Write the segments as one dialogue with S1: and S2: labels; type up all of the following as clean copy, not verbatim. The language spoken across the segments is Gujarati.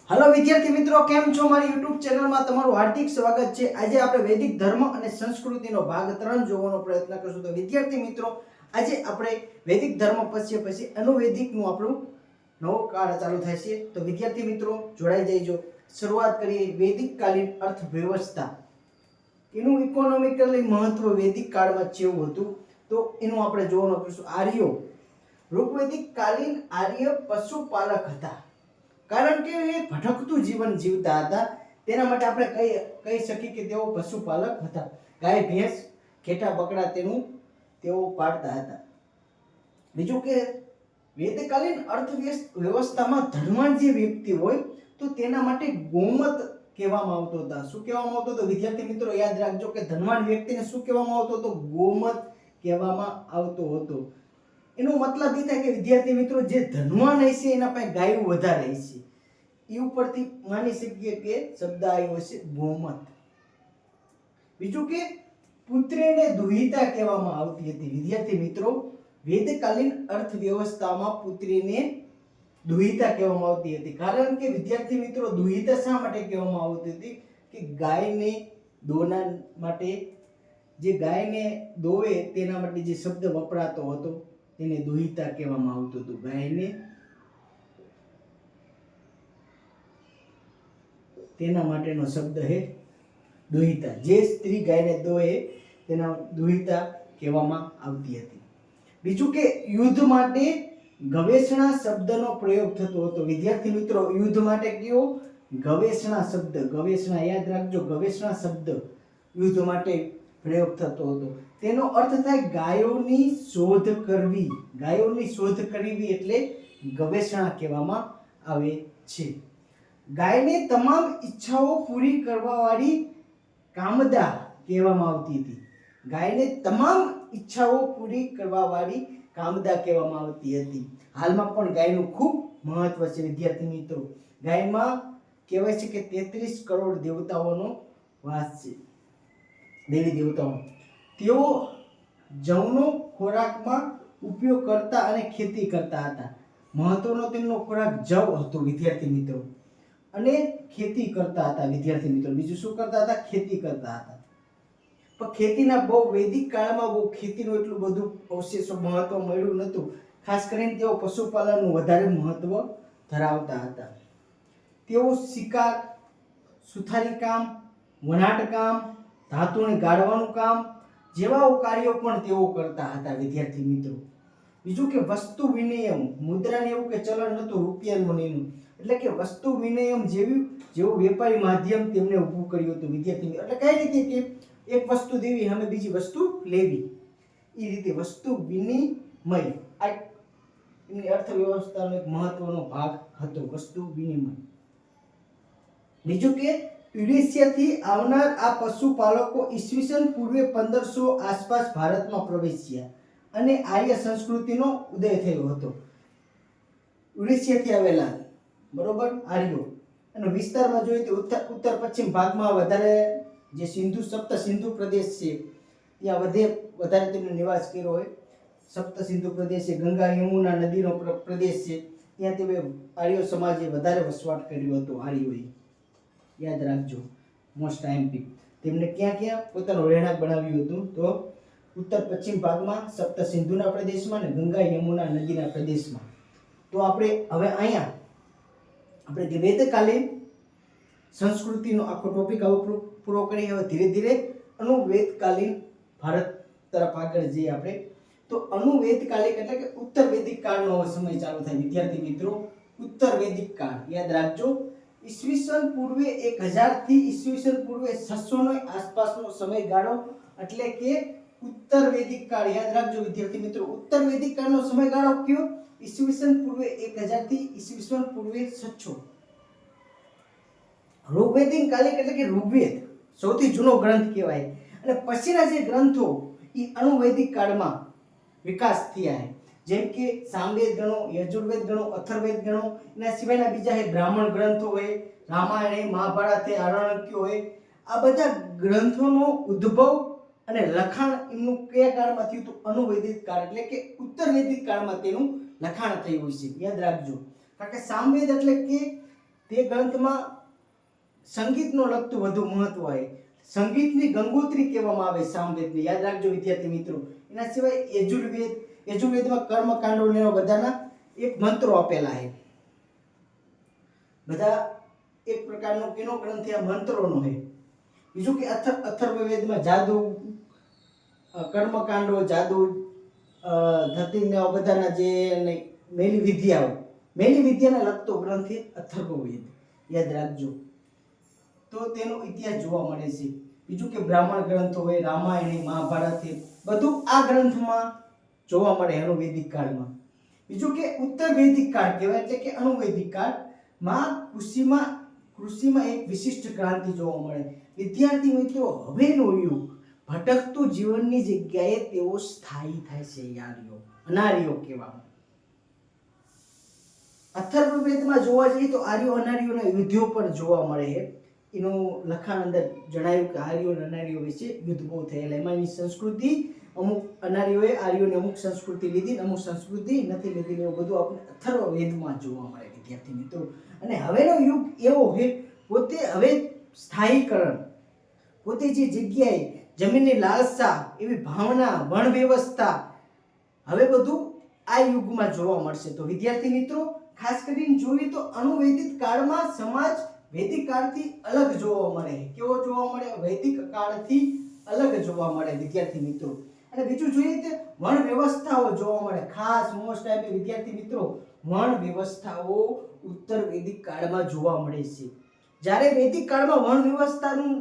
S1: हेलो विद्यार्थी मित्रों, केम छो? मारी YouTube चैनल में तमाરું हार्दिक स्वागत છે। આજે આપણે વૈદિક ધર્મ અને સંસ્કૃતિનો ભાગ 3 જોવાનો પ્રયત્ન કરશું। તો વિદ્યાર્થી મિત્રો, આજે આપણે વૈદિક ધર્મ પછી અનુવૈદિકનું આપણું નવો કાળ ચાલુ થાય છે। તો વિદ્યાર્થી મિત્રો જોડાઈ જઈજો। શરૂઆત કરીએ વૈદિક કાલીન અર્થવ્યવસ્થા। એનું ઇકોનોમિકલી મહત્વ વૈદિક કાળમાં કેવું હતું તો એનું આપણે જોવાનું કરશું। આર્યો ઋગ્વૈદિક કાલીન આર્ય પશુપાલક હતા, કારણ કે એ ભટકતું જીવન જીવતા હતા। તેના માટે આપણે કહી શકીએ કે તેઓ પશુપાલક હતા। ગાય ભેંસ ઘેટા બકરા તેઓ પાળતા હતા। બીજું કે વેદકાલીન અર્થવ્યવસ્થામાં ધનવાન જે વ્યક્તિ હોય તો તેના માટે ગોમત કહેવામાં આવતો હતા। શું કહેવામાં આવતો હતો વિદ્યાર્થી મિત્રો? યાદ રાખજો કે ધનવાન વ્યક્તિને શું કહેવામાં આવતો હતો? ગોમત કહેવામાં આવતો હતો। એનો મતલબ એ થાય કે વિદ્યાર્થી મિત્રો જે ધનવાન હશે એના પાસે ગાયો વધારે હશે, એ ઉપરથી માની શકીએ કે શબ્દ આવ્યો છે ગોમત। બીજું કે પુત્રીને દુહિતા કહેવામાં આવતી હતી। વિદ્યાર્થી મિત્રો વેદકાલીન અર્થવ્યવસ્થામાં પુત્રીને દુહિતા કહેવામાં આવતી હતી, કારણ કે વિદ્યાર્થી મિત્રો દુહિતા શા માટે કહેવામાં આવતી હતી કે ગાયને દોના માટે, જે ગાયને દોવે તેના માટે જે શબ્દ વપરાતો હતો તેને દુહિતા કહેવામાં આવતું હતું। ગાયને તેના માટેનો શબ્દ છે દુહિતા। જે સ્ત્રી ગાયને દોહે તેના દુહિતા કહેવામાં આવતી હતી। બીજું કે યુદ્ધ માટે ગવેષણા શબ્દનો પ્રયોગ થતો હતો। વિદ્યાર્થી મિત્રો યુદ્ધ માટે કયો? ગવેષણા શબ્દ, ગવેષણા યાદ રાખજો, ગવેષણા શબ્દ યુદ્ધ માટે પ્રયોગ થતો હતો। તેનો અર્થ થાય ગાયોની શોધ કરવી। ગાયોની શોધ કરવી એટલે ગવેષણા કહેવામાં આવે છે। ગાયને તમામ ઈચ્છાઓ પૂરી કરવાવાળી કામદા કહેવામાં આવતી હતી। ગાયને તમામ ઈચ્છાઓ પૂરી કરવાવાળી કામદા કહેવામાં આવતી હતી। હાલમાં પણ ગાયનું ખૂબ મહત્વ છે વિદ્યાર્થી મિત્રો। ગાયમાં કહેવાય છે કે 33 કરોડ દેવતાઓનો વાસ છે, દેવી દેવતાઓ। તેઓ જવનો ખોરાકમાં ઉપયોગ કરતા અને ખેતી કરતા હતા। મહત્વનો તેમનો ખોરાક જવ હતો વિદ્યાર્થી મિત્રો, અને ખેતી કરતા હતા વિદ્યાર્થી મિત્રો। બીજું શું કરતા હતા? ખેતી કરતા હતા। પણ ખેતીના બહુ વૈદિક કાળમાં બહુ ખેતીનું એટલું બધું અવશેષો મહત્વ મળ્યું નહોતું। ખાસ કરીને તેઓ પશુપાલનનું વધારે મહત્વ ધરાવતા હતા। તેઓ શિકાર, સુથારી કામ, વણાટ કામ, ધાતુને ગાળવાનું કામ જેવા કાર્યો પણ તેઓ કરતા હતા વિદ્યાર્થી મિત્રો। બીજું કે વસ્તુ વિનિમય, મુદ્રાને એવું કે ચલણ નહોતું રૂપિયાનું એનું, એટલે કે વસ્તુ વિનિમય જેવું વેપારી માધ્યમ તેમને ઊભું કર્યું હતું વિદ્યાર્થી મિત્રો। એટલે કઈ રીતે કે એક વસ્તુ દેવી અને બીજી વસ્તુ લેવી, એ રીતે વસ્તુ વિનિમય આ એમની અર્થવ્યવસ્થાનો એક મહત્વનો ભાગ હતો, વસ્તુ વિનિમય। બીજું કે યુરેશિયાથી આવનાર આ પશુપાલકો ઈસવીસન પૂર્વે 1500 આસપાસ ભારતમાં પ્રવેશ્યા અને આર્ય સંસ્કૃતિનો ઉદય થયો હતો। યુરેશિયાથી આવેલા બરોબર આર્યો, અને વિસ્તારમાં જોઈએ તો ઉત્તર પશ્ચિમ ભાગમાં વધારે જે સપ્ત સિંધુ પ્રદેશ છે ત્યાં વધારે તેમનો નિવાસ કર્યો હોય। સપ્ત સિંધુ પ્રદેશ છે, ગંગા યમુના નદીનો પ્રદેશ છે, ત્યાં તે આર્ય સમાજે વધારે વસવાટ કર્યો હતો। આર્યોએ યાદ રાખજો, મોસ્ટ આઈએમપી। તેમને ક્યાં પોતાનું રહેણાંક બનાવ્યું હતું? તો ઉત્તર પશ્ચિમ ભાગમાં, સપ્ત સિંધુના પ્રદેશમાં અને ગંગા યમુના નદીના પ્રદેશમાં। તો આપણે હવે અહીંયા આપણે જે વેદકાલીન સંસ્કૃતિનો આખો ટોપિક હવે પૂરો કરીએ। હવે ધીરે ધીરે અનુવેદકાલીન ભારત તરફ આગળ જઈએ આપણે। તો અનુવેદકાલિક એટલે કે ઉત્તર વૈદિક કાળનો સમય ચાલુ થાય વિદ્યાર્થી મિત્રો। ઉત્તર વૈદિક કાળ યાદ રાખજો, ઈસવીસન પૂર્વે 1000 થી ઈસવીસન પૂર્વે 600 નો આસપાસનો સમયગાળો, એટલે કે ઉત્તર વૈદિક કાળ યાદ રાખજો વિદ્યાર્થી મિત્રો। ઉત્તર વૈદિક કાળનો સમયગાળો કયો? ઈસવીસન પૂર્વે 1000 થી ઈસવીસન પૂર્વે 600। ઋગ્વૈદિક કાલિક એટલે કે ઋગ્વેદ સૌથી જૂનો ગ્રંથ કહેવાય, અને પછીના જે ગ્રંથો એ અનુવૈદિક કાળમાં વિકાસ થયા છે। જેમ કે સામવેદ ગણો, યજુર્વેદ ગણો, અથર્વવેદ ગણો, એના સિવાયના બીજા છે બ્રાહ્મણ ગ્રંથો હોય, રામાયણ, મહાભારત, આરણ્યકો હોય। આ બધા ગ્રંથોનો ઉદ્ભવ અને લખાણ એમનું કયા કાળમાં થયું? તો અનુવૈદિક કાળ એટલે કે ઉત્તર વૈદિક કાળમાં તેનું લખાણ થયું છે, યાદ રાખજો। કારણ કે સામવેદ એટલે કે તે ગ્રંથમાં સંગીતનો લગતું વધુ મહત્વ હોય. સંગીતની ગંગોત્રી કહેવામાં આવે સામવેદને. યાદ રાખજો વિદ્યાર્થી મિત્રો. એના સિવાય યજુર્વેદમાં કર્મકાંડો ને બધાના એક મંત્રો આપેલા છે. બધા એક પ્રકારનો કેનો ગ્રંથ આ મંત્રોનો છે. બીજું કે અથર્વવેદમાં જાદુ, કર્મકાંડો, જાદુ, ધતિંગ ને બધાના જે મેલી વિદ્યાને લગતો ગ્રંથ છે અથર્વવેદ. યાદ રાખજો. તો તેનો ઇતિહાસ જોવા મળે છે. બીજું કે બ્રાહ્મણ ગ્રંથો હોય, રામાયણ, મહાભારત, બધું આ ગ્રંથમાં જોવા મળે અનુવૈદિક કાળમાં. બીજું કે ઉત્તર વૈદિક કાળ કહેવાય, એટલે કે અનુવૈદિક કાળમાં કૃષિમાં એક વિશિષ્ટ ક્રાંતિ જોવા મળે. વિદ્યાર્થી મિત્રો, હવેનો યુગ ભટકતું જીવનની જગ્યાએ તેઓ સ્થાયી થાય છે. અનાર્યો કહેવામાં. અથર્વવેદમાં જોવા જઈએ તો આર્યો અનાર્યોના યુદ્ધો પણ જોવા મળે છે. એનું લખાણ અંદર જણાવ્યું કે આર્યો અને અનાર્યો વિશે યુદ્ધ બહુ થયેલા. એમાં એની સંસ્કૃતિ, અમુક અનાર્યોએ આર્યોની અમુક સંસ્કૃતિ લીધી, અમુક સંસ્કૃતિ નથી લીધી, એવું બધું આપણે અથર્વવેદમાં જોવા મળે વિદ્યાર્થી મિત્રો. અને હવેનો યુગ એવો છે, પોતે હવે સ્થાયીકરણ, પોતે જે જગ્યાએ જમીનની લાલસા, એવી ભાવના, વણ વ્યવસ્થા, હવે બધું આ યુગમાં જોવા મળશે. તો વિદ્યાર્થી મિત્રો, ખાસ કરીને જોઈએ તો અનુવૈદિક કાળમાં સમાજ વૈદિક કાળથી અલગ જોવા મળે. કેવો જોવા મળે? વૈદિક કાળથી અલગ જોવા મળે વિદ્યાર્થી મિત્રો. અને બીજું જોઈએ તો વણ વ્યવસ્થાઓ જોવા મળે. ખાસ મોસ્ટ ટાઈમ વિદ્યાર્થી મિત્રો, વણ વ્યવસ્થાઓ ઉત્તર વૈદિક કાળમાં જોવા મળે છે. જ્યારે વૈદિક કાળમાં વણ વ્યવસ્થાનું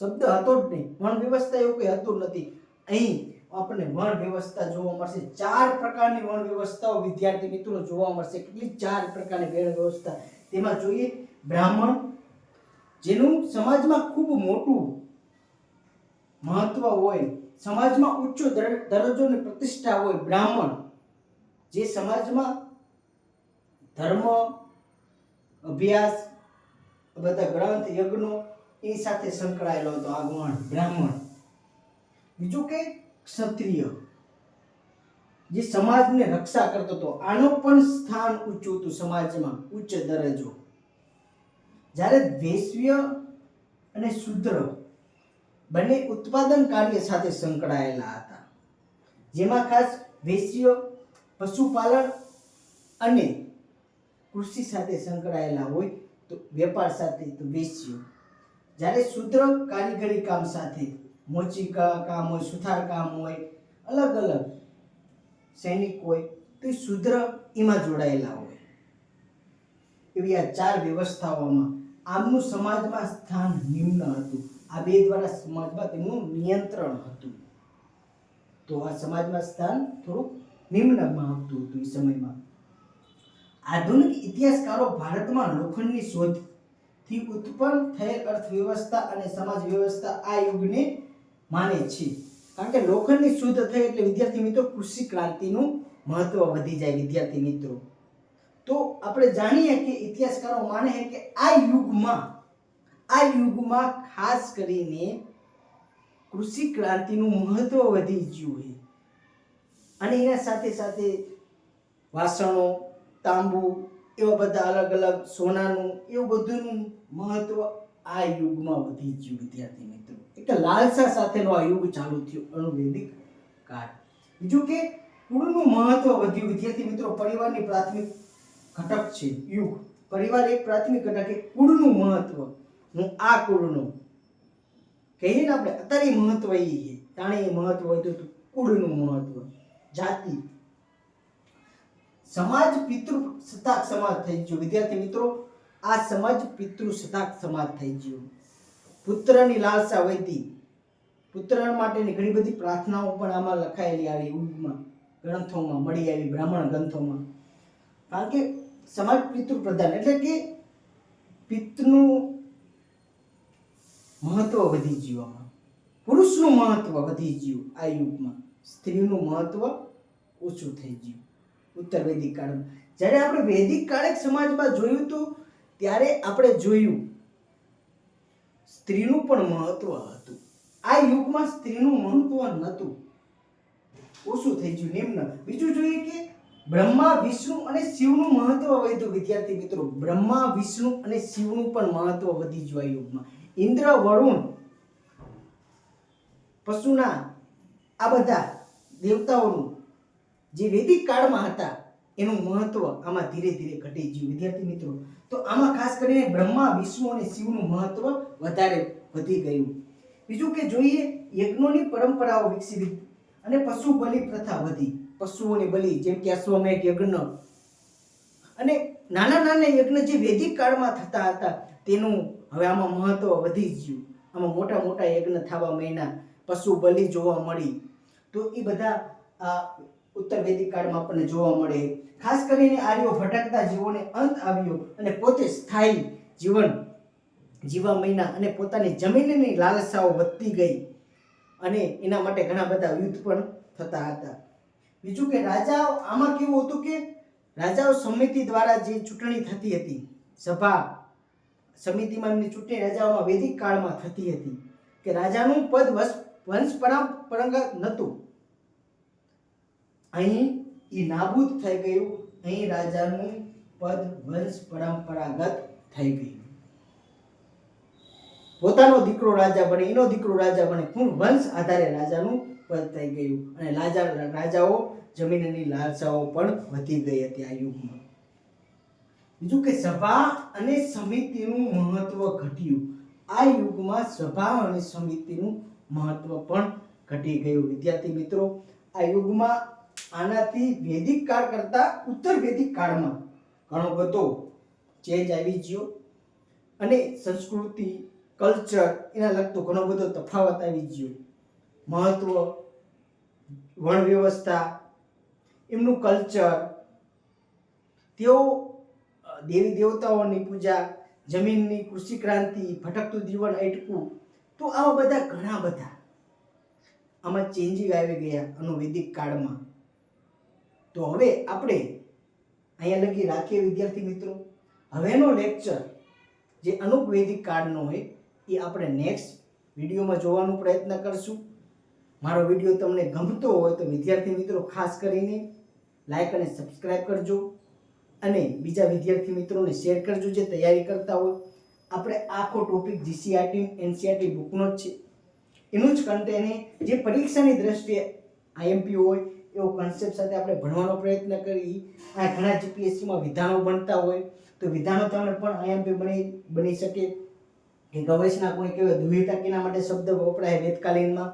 S1: શબ્દ હતો જ નહીં, વણ વ્યવસ્થા એવું કંઈ હતું નથી. અહીં આપણને વણ વ્યવસ્થા જોવા મળશે. 4 પ્રકારની વણ વ્યવસ્થાઓ વિદ્યાર્થી મિત્રો જોવા મળશે. કેટલી? 4 પ્રકારની વણ વ્યવસ્થા. તેમાં જોઈએ બ્રાહ્મણ, જેનું સમાજમાં ખૂબ મોટું મહત્વ હોય, સમાજમાં ઉચ્ચ દરજ્જો અને પ્રતિષ્ઠા હોય. બ્રાહ્મણ જે સમાજમાં ધર્મ, અભ્યાસ, બધા ગ્રંથ, યજ્ઞો એની સાથે સંકળાયેલો હતો આ બ્રાહ્મણ. બીજું કે ક્ષત્રિય, જે સમાજને રક્ષા કરતો હતો. આનો પણ સ્થાન ઊંચું હતું સમાજમાં, ઉચ્ચ દરજ્જો. જ્યારે વૈશ્ય અને શૂદ્ર બંને ઉત્પાદન કાર્ય સાથે સંકળાયેલા હતા, જેમાં ખાસ વૈશ્ય પશુપાલન અને કૃષિ સાથે સંકળાયેલા હોય, તો વેપાર સાથે તો વૈશ્ય. જ્યારે શૂદ્ર કારીગરી કામ સાથે, મોચી કામ હોય, સુથાર કામ હોય, અલગ અલગ સૈનિક હોય, તો શૂદ્ર એમાં જોડાયેલા હોય. એવી આ 4 વ્યવસ્થાઓમાં આમનું સમાજમાં સ્થાન નિમ્ન હતું. આ બે દ્વારા સમાજમાં તેમનું નિયંત્રણ હતું. તો આ સમાજમાં સ્થાન થોડુંક નિમ્નમાં આવતું હતું એ સમયમાં. આધુનિક ઇતિહાસકારો ભારતમાં લોખંડની શોધથી ઉત્પન્ન થયેલ અર્થવ્યવસ્થા અને સમાજ વ્યવસ્થા આ યુગને માને છે. કારણ કે લોખંડની શોધ થઈ એટલે વિદ્યાર્થી મિત્રો કૃષિ ક્રાંતિનું મહત્વ વધી જાય વિદ્યાર્થી મિત્રો. તો આપણે જાણીએ કે ઇતિહાસકારો માને છે કે આ યુગમાં ખાસ કરીને કૃષિ ક્રાંતિનું મહત્વ વધી ગયું છે. અને એના સાથે સાથે વાસણો, તાંબુ, એવા બધા અલગ અલગ સોનાનું, એવું બધુંનું મહત્વ આ યુગમાં વધી ગયું વિદ્યાર્થી મિત્રો. એટલે લાલસા સાથેનો આ યુગ ચાલુ થયો, અનુવૈદિક કાળ. બીજું કે કુળનું મહત્વ વધ્યું વિદ્યાર્થી મિત્રો. પરિવારની પ્રાથમિક ઘટક છે યુગ. પરિવાર એક પ્રાથમિક ઘટક, એક કુળનું મહત્વ. હું આ કુળનું કહીએ ને આપણે, અત્યારે મહત્વ એ છે, તાણે મહત્વ વધ્યું તો કુળનું મહત્વ. જાતિ, સમાજ પિતૃ સત્તાક સમાજ થઈ ગયો વિદ્યાર્થી મિત્રો. આ સમાજ પિતૃ સત્તાક સમાજ થઈ ગયો. પુત્રની લાલસા વધી, પુત્ર માટેની ઘણી બધી પ્રાર્થનાઓ પણ આમાં લખાયેલી આવી યુગમાં, ગ્રંથોમાં મળી આવી, બ્રાહ્મણ ગ્રંથોમાં. કારણ કે સમાજ પિતૃ પ્રધાન, એટલે કે પિતૃનું મહત્વ વધી ગયું. આમાં પુરુષનું મહત્વ વધી ગયું આ યુગમાં, સ્ત્રીનું મહત્વ ઓછું થઈ ગયું ઉત્તર વૈદિક કાળમાં. જ્યારે આપણે વૈદિક કાળિક સમાજમાં જોયું તો ત્યારે આપણે જોયું સ્ત્રીનું પણ મહત્વ હતું. આ યુગમાં સ્ત્રીનું મહત્વ નહોતું, ઓછું થઈ ગયું, નિમ્ન. બીજું જોઈએ કે બ્રહ્મા વિષ્ણુ અને શિવનું મહત્વ વધ્યું વિદ્યાર્થી મિત્રો. બ્રહ્મા વિષ્ણુ અને શિવનું પણ મહત્વ વધી ગયું આ યુગમાં. ઇન્દ્ર વરુણ પશુના આ બધા દેવતાઓનું જે વૈદિક કાળમાં હતા એનું મહત્વ આમાં ધીરે ધીરે ઘટી ગયું વિદ્યાર્થી મિત્રો. તો આમાં ખાસ કરીને બ્રહ્મા વિષ્ણુ અને શિવનું મહત્વ વધારે વધી ગયું. બીજું કે જોઈએ યજ્ઞોની પરંપરાઓ વિકસી અને પશુ બલિ પ્રથા વધી. પશુઓની બલિ જેમ કે અશ્વમેઘ યજ્ઞ અને નાના નાના યજ્ઞ જે વૈદિક કાળમાં થતા હતા તેનું હવે આમાં મહત્વ વધી ગયું. આમાં મોટા મોટા યજ્ઞ થવા માંડ્યા, પશુ બલિ જોવા મળી. તો એ બધા ઉત્તર વૈદિક કાળમાં આપણને જોવા મળે. ખાસ કરીને આર્યો ભટકતા જીવોને અંત આવ્યો અને પોતે સ્થાયી જીવન જીવા મહિના અને પોતાની જમીનની લાલસાઓ વધતી ગઈ અને એના માટે ઘણા બધા યુદ્ધ પણ થતા હતા. બીજું કે રાજાઓ આમાં કેવું હતું કે રાજાઓ સમિતિ દ્વારા જે ચૂંટણી થતી હતી, સભા સમિતિમાં એમની ચૂંટણી રાજાઓમાં વૈદિક કાળમાં થતી હતી કે રાજાનું પદ વંશ પરંપરાગત નહોતું. અહીં એ નાબૂદ થઈ ગયું. અહીં રાજાનું પદ વંશ પરંપરાગત થઈ ગયું. પોતાનો દીકરો રાજા બને, એનો દીકરો રાજા બને, પૂર્ણ વંશ આધારે રાજાનું પદ થઈ ગયું અને રાજાઓ જમીનની લાલસાઓ પણ વધી ગઈ હતી આ યુગમાં. બીજું કે સભા અને સમિતિનું મહત્વ ઘટ્યું. આ યુગમાં સભા અને સમિતિનું મહત્વ પણ ઘટી ગયું વિદ્યાર્થી મિત્રો. આ યુગમાં આનાથી વૈદિક કાળ કરતા ઉત્તર વૈદિક કાળમાં ઘણો બધો ચેન્જ આવી ગયો અને સંસ્કૃતિ કલ્ચર એના લગતો ઘણો બધો તફાવત આવી ગયો. મહત્વ વર્ણ વ્યવસ્થા એમનું કલ્ચર, તેઓ દેવી દેવતાઓની પૂજા, જમીનની કૃષિ ક્રાંતિ, ભટકતું જીવન અટકવું, તો આવા બધા ઘણા બધા આમાં ચેન્જીસ આવી ગયા અનુવૈદિક કાળમાં. તો હવે આપણે અહીંયા લગી રાખીએ વિદ્યાર્થી મિત્રો. હવેનો લેક્ચર જે અનુવૈદિક કાળનો હોય એ આપણે નેક્સ્ટ વિડીયોમાં જોવાનો પ્રયત્ન કરશું. મારો વિડીયો તમને ગમતો હોય તો વિદ્યાર્થી મિત્રો ખાસ કરીને લાઈક અને સબસ્ક્રાઇબ કરજો અને બીજા વિદ્યાર્થી મિત્રોને શેર કરજો જે તૈયારી કરતા હોય. આપણે આખો ટોપિક જીસીઆરટી એનસીઆરટી બુકનો જ છે, એનું જ કન્ટેન્ટ જે પરીક્ષાની દ્રષ્ટિએ આઈએમપી હોય એવો કોન્સેપ્ટ સાથે આપણે ભણવાનો પ્રયત્ન કરી. આ ઘણા જીપીએસસીમાં વિધાનો બનતા હોય તો વિધાનો તમને પણ આઈએમપી બની શકે. કે ગવેષણા કોને કહેવાય, દુહિતા કેના માટે શબ્દ વપરાય વેદકાલીનમાં,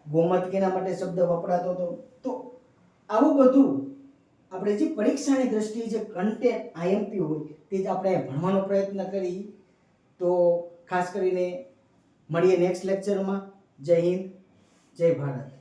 S1: ગોમત કેના માટે શબ્દ વપરાતો હતો. તો આવું બધું આપણે જે પરીક્ષાની દ્રષ્ટિએ જે કન્ટેન્ટ આઈએમપી હોય તે જ આપણે ભણવાનો પ્રયત્ન કરી. તો ખાસ કરીને મળીએ નેક્સ્ટ લેક્ચરમાં. જય હિન્દ, જય ભારત.